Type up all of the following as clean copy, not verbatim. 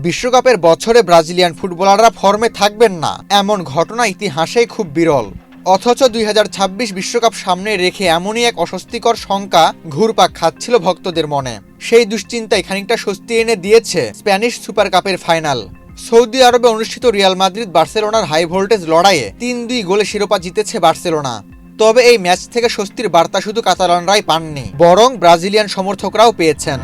বিশ্বকাপের বছরে ব্রাজিলিয়ান ফুটবলাররা ফর্মে থাকবেন না, এমন ঘটনা ইতিহাসেই খুব বিরল। অথচ ২০২৬ বিশ্বকাপ সামনে রেখে এমনই এক অস্বস্তিকর শঙ্কা ঘুরপাক খাচ্ছিল ভক্তদের মনে। সেই দুশ্চিন্তায় খানিকটা স্বস্তি এনে দিয়েছে স্প্যানিশ সুপার কাপের ফাইনাল। সৌদি আরবে অনুষ্ঠিত রিয়াল মাদ্রিদ বার্সেলোনার হাই ভোল্টেজ লড়াইয়ে ৩-২ গোলে শিরোপা জিতেছে বার্সেলোনা। তবে এই ম্যাচ থেকে স্বস্তির বার্তা শুধু কাতালানরাই পাননি, বরং ব্রাজিলিয়ান সমর্থকরাও পেয়েছেন।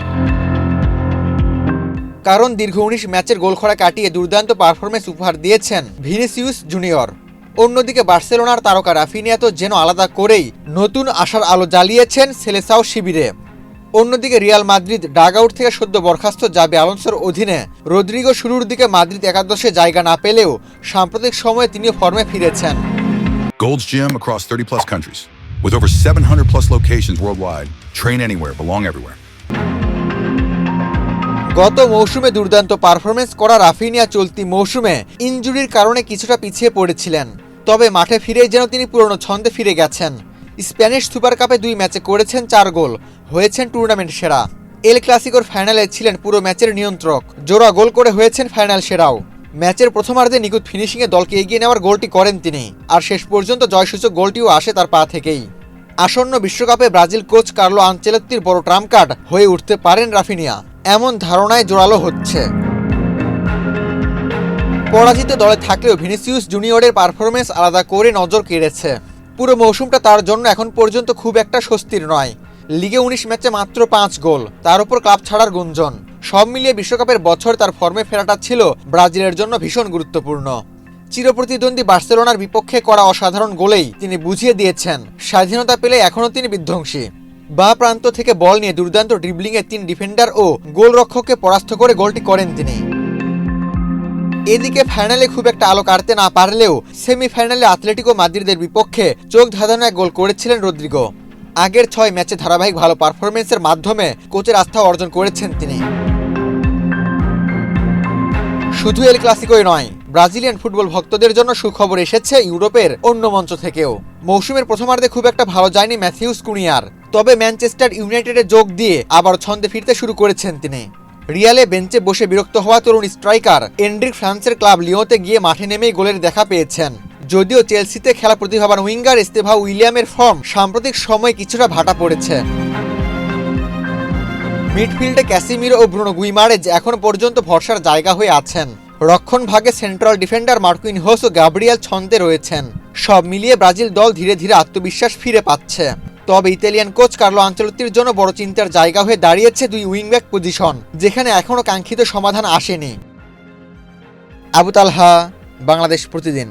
কারণ দীর্ঘ ১৯ ম্যাচের গোলখরা কাটিয়ে দুর্দান্ত পারফরমেন্স উপহার দিয়েছেন ভিনিসিয়াস জুনিয়র। অন্যদিকে বার্সেলোনার তারকা রাফিনিয়া তো যেন আলাদা করেই নতুন আশার আলো জ্বালিয়েছেন সেলেসাও শিবিরে। অন্যদিকে রিয়াল মাদ্রিদ ডাগআউট থেকে সদ্য বরখাস্ত জাবি আলোনসোর অধীনে রদ্রিগো শুরুর দিকে মাদ্রিদ একাদশে জায়গা না পেলেও সাম্প্রতিক সময়ে তিনি ফর্মে ফিরেছেন। Gold's Gym across 30+ countries with over 700+ locations worldwide. Train anywhere, belong everywhere. গত মৌসুমে দুর্দান্ত পারফরমেন্স করা রাফিনিয়া চলতি মৌসুমে ইনজুরির কারণে কিছুটা পিছিয়ে পড়েছিলেন। তবে মাঠে ফিরেই যেন তিনি পুরনো ছন্দে ফিরে গেছেন। স্প্যানিশ সুপার কাপে ২ ম্যাচে করেছেন ৪ গোল, হয়েছেন টুর্নামেন্ট সেরা। এল ক্লাসিকোর ফাইনালে ছিলেন পুরো ম্যাচের নিয়ন্ত্রক, জোড়া গোল করে হয়েছেন ফাইনাল সেরাও। ম্যাচের প্রথমার্ধে নিখুঁত ফিনিশিংয়ে দলকে এগিয়ে নেওয়ার গোলটি করেন তিনি, আর শেষ পর্যন্ত জয়সূচক গোলটিও আসে তার পা থেকেই। আসন্ন বিশ্বকাপে ব্রাজিল কোচ কার্লো আনচেলত্তির বড় ট্রাম্প কার্ড হয়ে উঠতে পারেন রাফিনিয়া, এমন ধারণায় জোরালো হচ্ছে। পরাজিত দলে থাকলেও ভিনিসিয়াস জুনিয়রের পারফরমেন্স আলাদা করে নজর কেড়েছে। পুরো মৌসুমটা তার জন্য এখন পর্যন্ত খুব একটা স্বস্তির নয়। লিগে ১৯ ম্যাচে মাত্র ৫ গোল, তার উপর ক্লাব ছাড়ার গুঞ্জন। সব মিলিয়ে বিশ্বকাপের বছর তার ফর্মে ফেরাটা ছিল ব্রাজিলের জন্য ভীষণ গুরুত্বপূর্ণ। চিরপ্রতিদ্বন্দ্বী বার্সেলোনার বিপক্ষে করা অসাধারণ গোলেই তিনি বুঝিয়ে দিয়েছেন স্বাধীনতা পেলে এখনও তিনি বিধ্বংসী। বাঁ প্রান্ত থেকে বল নিয়ে দুর্দান্ত ড্রিবলিংয়ে ৩ ডিফেন্ডার ও গোলরক্ষককে পরাস্ত করে গোলটি করেন তিনি। এদিকে ফাইনালে খুব একটা আলো কাটতে না পারলেও সেমিফাইনালে আতলেটিকো মাদ্রিদের বিপক্ষে চোখ ধাঁধানো এক গোল করেছিলেন রদ্রিগো। আগের ৬ ম্যাচে ধারাবাহিক ভালো পারফরমেন্সের মাধ্যমে কোচের আস্থা অর্জন করেছেন তিনি। শুধু এল ক্লাসিকোই নয়, ব্রাজিলিয়ান ফুটবল ভক্তদের জন্য সুখবর এসেছে ইউরোপের অন্য মঞ্চ থেকেও। মৌসুমের প্রথমার্ধে খুব একটা ভালো যায়নি ম্যাথিউস কুনিয়ার, তবে ম্যানচেস্টার ইউনাইটেডে যোগ দিয়ে আবার ছন্দে ফিরতে শুরু করেছেন তিনি। রিয়ালে বেঞ্চে বসে বিরক্ত হওয়া তরুণ স্ট্রাইকার এন্ড্রিক ফ্রান্সের ক্লাব লিওতে গিয়ে মাঠে নেমেই গোলের দেখা পেয়েছেন। যদিও চেলসিতে খেলা প্রতিভাবান উইঙ্গার এস্তেভা উইলিয়ামের ফর্ম সাম্প্রতিক সময়ে কিছুটা ভাটা পড়েছে। মিডফিল্ডে ক্যাসিমিরো ও ব্রুনো গুইমারেজ এখন পর্যন্ত ভরসার জায়গা হয়ে আছেন। রক্ষণ ভাগে সেন্ট্রাল ডিফেন্ডার মার্কুইনহোস ও গ্যাব্রিয়েল ছন্দে রয়েছেন। সব মিলিয়ে ব্রাজিল দল ধীরে ধীরে আত্মবিশ্বাস ফিরে পাচ্ছে। তবে ইতালিয়ান কোচ কার্লো আনচেলত্তির জন্য বড় চিন্তার জায়গা হয়ে দাঁড়িয়েছে ২ উইংব্যাক পজিশন, যেখানে এখনও কাঙ্ক্ষিত সমাধান আসেনি। আবু তালহা, বাংলাদেশ প্রতিদিন।